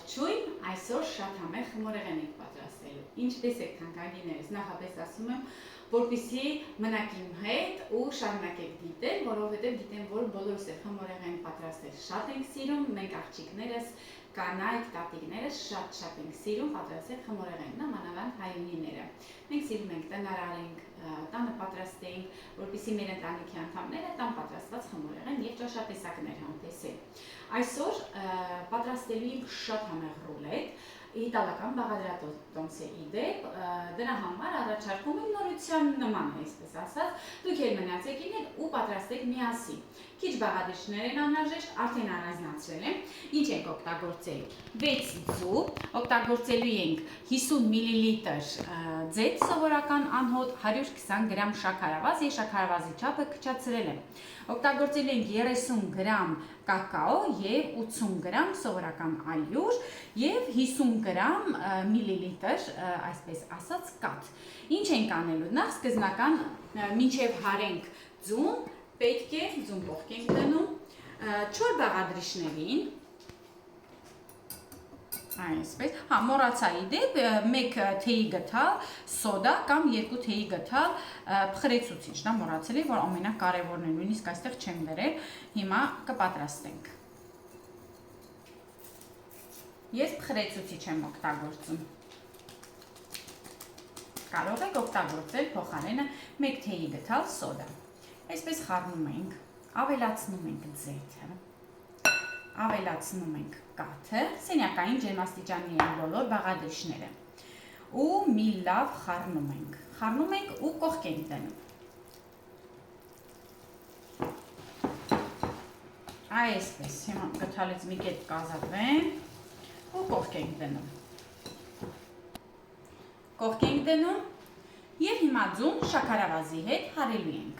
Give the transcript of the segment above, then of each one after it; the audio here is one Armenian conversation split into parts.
Ողջույն, այսօր շատ համեղ խմորեղեն ենք պատրաստելու։ Ինչպես եք թանկագիներս, նախապես ասում եմ, որպեսզի մնաք իմ հետ ու շարունակեք դիտել, որովհետև գիտեմ, որ բոլորս էլ խմորեղեն պատրաստել շատ ենք սիրում, մենք աղջիկներս, կանայք, տատիկներս շատ ենք սիրում պատրաստել խմորեղեն, մանավանդ հայրենիները։ Մենք սիրում ենք տնարարենք, տանը պատրաստենք, որպեսզի մեր ընտանիքի անդամները տան պատրաստված խմորեղեն եւ ճաշատեսակներ համտեսեն։ Այսօր պատրաստելու ենք շատ համեղ ռուլետ, իտալական բաղադրատոմսե իդեպ, դրա համար առաջարկում եմ նորության նման, այսպես ասած, դուք էլ մնացեք ինքն ու պատրաստեք միասին։ Քիչ բաղադրիչներ են անհրաժեշտ, արդեն առանձնացրել եմ։ Ինչ ենք օգտագործելու։ 6 ձու, օգտագործելու ենք 50 մլ ձեթ սովորական անհոտ, 120 գրամ շաքարավազ, ես շաքարավազի չափը քչացրել եմ։ Օգտագործելու ենք 30 գրամ կակաո եւ 80 գրամ սովորական ալյուր եւ 50 գրամ միլիլիտր, այսպես ասած, կաթ։ Ինչ ենք անելու։ Նախ սկզբնական մինչեւ հարենք ձուն, պետք է ձուն փոխենք դնում 4 բաղադրիչներին։ Այսպես, մոռացա իդեպ 1 թեյի գթալ սոդա կամ 2 թեյի գթալ փխրեցուցիչ, դա մոռացել եմ, որ ամենակարևորն է, նույնիսկ այստեղ չեմ դրել, հիմա կպատրաստենք։ Ես փխրեցուցիչ եմ օգտագործում։ Կարող եք օգտագործել փոխարենը 1 թեյի գթալ սոդա։ Այսպես խառնում ենք, ավելացնում ենք ձեթը, ավելացնում ենք կաթը, սենյակային ջերմաստիճանի են բոլոր բաղադրիչները ու մի լավ խառնում ենք ու կողք ենք դնում։ Այսպես, հիմա գթալից մի կետ կազատվեն ու կողք ենք դնում։ Կողք ենք դնում և հիմա ձուն շաքարավազի հետ հարելու ենք։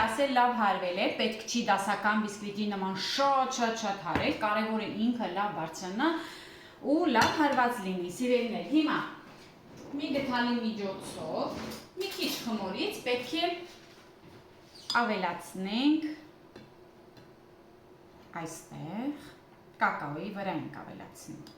Ասել լավ հարվել է, պետք չի դասական բիսկվիտի նման շատ հարել, կարևոր է ինքը լավ բարձրանա ու լավ հարված լինի, սիրելիներ։ Հիմա մի գթալի միջոցով, մի քիչ խմորից պետք է ավելացնենք այստեղ, կակաոյի վրա ենք ավելացնում։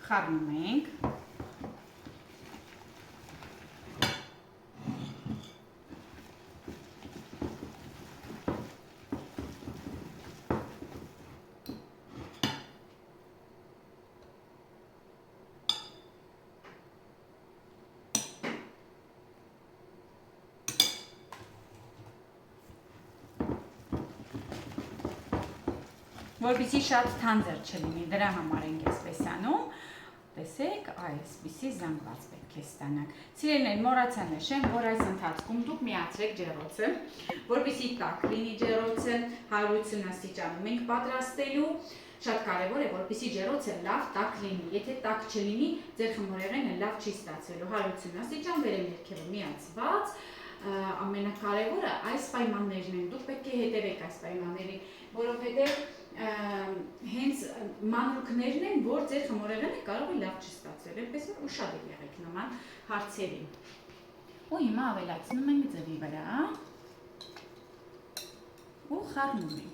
Խառնում ենք, որպեսզի շատ թանձր չլինի, դրա համար ենք այսպես անում։ Տեսեք, այսպիսի զանգված պետք է ստանանք։ Սիրելիներ, մոռացա նշեմ, որ այս ընթացքում դուք միացրեք ջեռոցը, որպեսզի տաք լինի ջեռոցը, 180 աստիճանում ենք պատրաստելու։ Շատ կարևոր է, որպեսզի ջեռոցը լավ տաք լինի։ Եթե տաք չլինի, ձեր խմորեղենը լավ չի ստացվելու։ 180 աստիճան վերևներքևը միացված, ամենակարևորը այս պայմաններն են։ Դուք պետք է հետևեք այս պայմաններին, որովհետև հենց մանրուքներն են, որ ձեր խմորեղենը կարող է լավ չստացվել, այնպես որ ուշադիր եղեք նման հարցերին։ Ու հիմա ավելացնում ենք ձվի վրա ու խառնում ենք։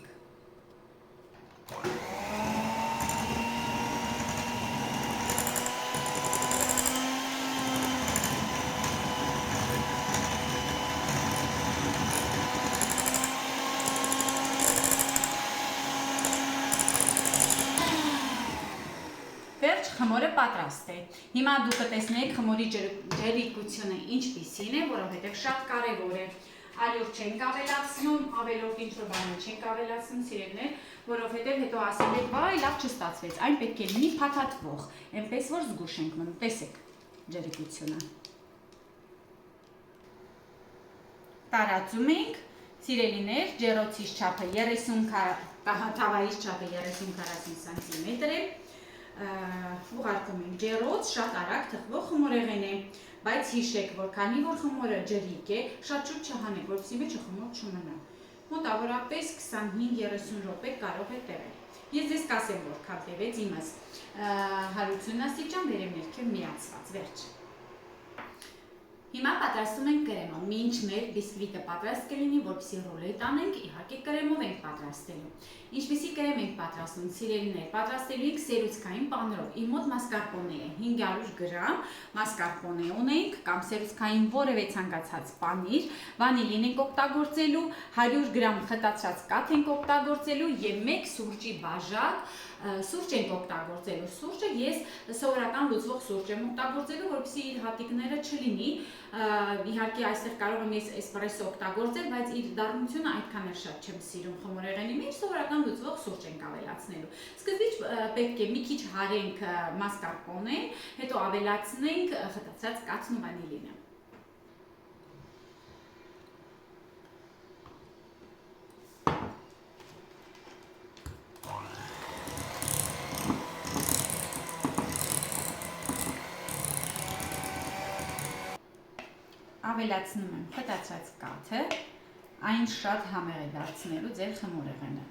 Խմորը պատրաստ է։ Հիմա դուք կտեսնեք խմորի ջերիկությունը ինչպիսին է, որովհետև շատ կարևոր է։ Ալյուր չենք ավելացնում, ավելորդ ինչ-որ բաներ չենք ավելացնում, սիրելիներ, որովհետև հետո ասել եք, վայ, լավ չստացվեց, այն պետք է լինի փաթաթվող, այնպես որ զգուշ ենք մնում, տեսեք ջերիկությունը։ Տարածում ենք, սիրելիներ, ջեռոցի չափը 30 թավայից չափը 30-40 սանտիմետր է։ ուղարկում ենք ջեռոց, շատ արագ թխվող խմորեղեն է, բայց հիշեք, որ քանի որ խմորը ջրիկ է, շատ շուտ չհանեք, որպեսզի մեջը խմոր չմնա։ Մոտավորապես 25-30 րոպե կարող է տևել։ Ես ձեզ կասեմ, որքան տևեց իմս 180 աստիճան վերև ներքև միացված, վերջ։ Հիմա պատրաստում ենք կրեմը, մինչ մեր բիսկվիտը պատրաստ կլինի, որպեսզի ռուլետ անենք, իհարկե կրեմով ենք պատրաստելու։ Ինչպիսի կրեմ ենք պատրաստում, սիրելիներ, պատրաստելու ենք սերուցքային պանրով։ Իմ մոտ մասկարպոնե է 500 գրամ, մասկարպոնե ունենք կամ սերուցքային որևէ ցանկացած պանիր, վանիլին ենք օգտագործելու, 100 գրամ խտացած կաթ ենք օգտագործելու եւ 1 սուրճի բաժակ սուրճ ենք օգտագործելու։ Սուրճը ես սովորական լուծվող սուրճ եմ օգտագործելու, որպեսզի իր հատիկները չլինի։ Իհարկե այստեղ կարող եմ ես էսպրեսո օգտագործել, բայց իր դառնությունը այդքան էլ շատ չեմ սիրում խմորեղենի մեջ, սովորական լուծվող սուրճ ենք ավելացնելու։ Սկզբից պետք է մի քիչ հարենք մասկարպոնեն, հետո ավելացնենք խտացած կաթն ու վանիլինը։ Ավելացնում եմ խտացած կաթը, այն շատ համեղ է դարձնելու ձեր խմորեղենը,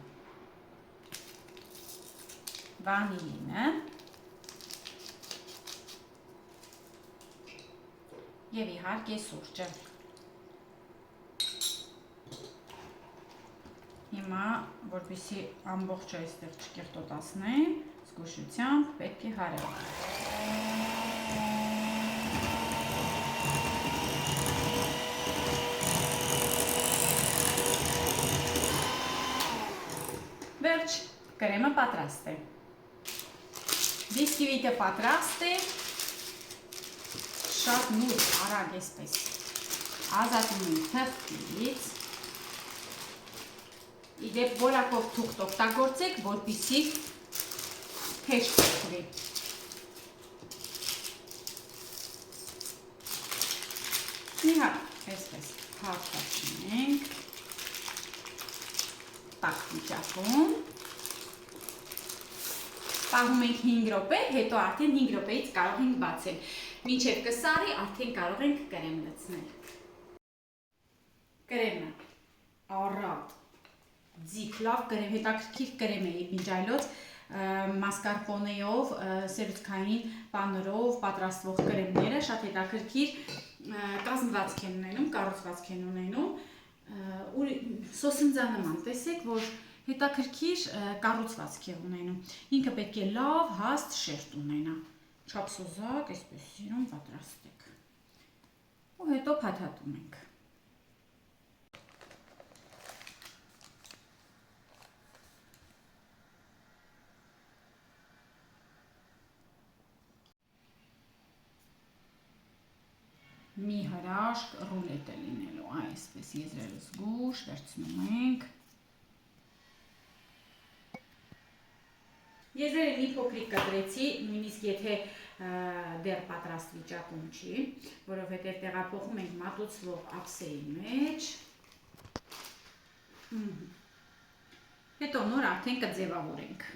վանիլինը և իհարկե սուրճը։ Հիմա, որպեսզի ամբողջը այստեղ չկեղտոտացնեմ, զգուշությամբ պետք է հարել։ Վերջ, կրեմը պատրաստ է։ Բիսկվիտը պատրաստ է, շատ նուրբ, արագ էսպես ազատում ենք թղթից։ Իդեպ որակով թուղթ օգտագործեք, որպեսզի հեշտ թողվի։ Իհա, այսպես հարթացնենք տաք վիճակում, պահում ենք 5 րոպե, հետո արդեն 5 րոպեից կարող ենք բացել, մինչև կսարի արդեն կարող ենք կրեմ լցնել։ Կրեմը առատ, ձիգ, լավ կրեմ, հետաքրքիր կրեմ է մինչ այլոց մասկարպոնեով, սերուցքային պանրով պատրաստվող կրեմները շատ հետաքրքիր կազմվածք են ունենում, կառուցվածք են ունենում, սոսնձանման, տեսեք, որ հետաքրքիր կառուցվածք է ունենում, ինքը պետք է լավ, հաստ շերտ ունենա, չափսոզակ, այսպես սիրուն պատրաստեք, ու հետո փաթաթում ենք։ Մի հրաշք ռուլետ է լինելու, այսպես եզրերը զգուշ, վերցնում ենք։ Եզրերը մի փոքրիկ կտրեցի, նույնիսկ եթե դեռ պատրաստ վիճակում չի, որովհետև տեղափոխում ենք մատուցվող ափսեի մեջ։ Հետո նոր արդեն կձևավորենք։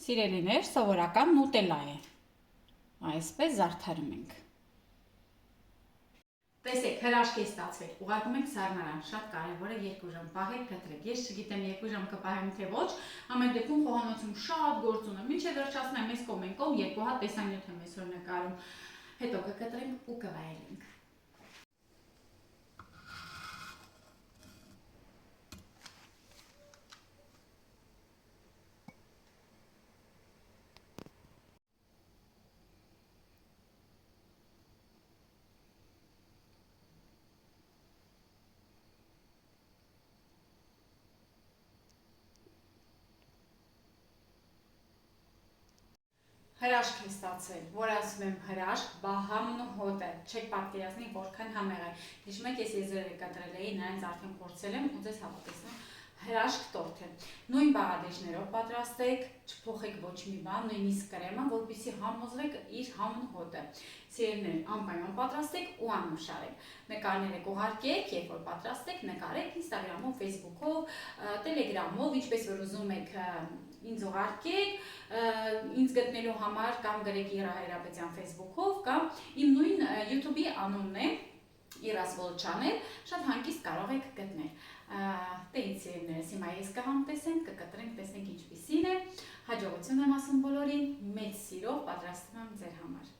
Սիրելիներ, սովորական նուտելա է, այսպես զարդարում ենք։ Տեսեք, հրաշք է ստացվել, ուղարկում ենք սառնարան, շատ կարևոր է 2 ժամ պահել, փտրեք, ես չգիտեմ 2 ժամ կպահեմ թե ոչ, ամեն դեպքում խոհանոցում շատ գործ ունեմ, մինչև վերջացնեմ այս կողմ են կողմ, 2 հատ տեսանյութ եմ այսօր նկարում, հետո կկտրենք ու կվայելենք։ Հրաշք է ստացել, որ ասում եմ հրաշք, բահամն ու հոտը, չեք պատկերացնի որքան համեղ է։ Հիշում եք, ես եզրերը կտրել էի, նրանց արդեն փորձել եմ ու ձեզ հավատացնում հրաշք տորթ է։ Նույն բաղադրիչներով պատրաստեք, չփոխեք ոչ մի բան, նույնիսկ կրեմը, որպեսզի համոզվեք իր համն հոտը։ Սիրելիներ, անպայման պատրաստեք ու անուշարեք։ Նկարներեք ուղարկեք, երբ որ պատրաստեք, նկարեք Instagram-ով, Facebook-ով, Telegram-ով, ինչպես որ ուզում եք ինձ ուղարկեք, ինձ գտնելու համար կամ գրեք Իրա Հայրապետյան Facebook-ով կամ իմ նույն YouTube-ի անունն է Իրա's World Channel, շատ հանգիստ կարող եք գտնել։ Դե ինձ սիրելիներս, հիմա ես կհամտեսենք, կկտրենք, տեսնենք ինչպիսին է։ Հաջողություն եմ ասում բոլորին, մեծ սիրով պատրաստում եմ ձեր համար։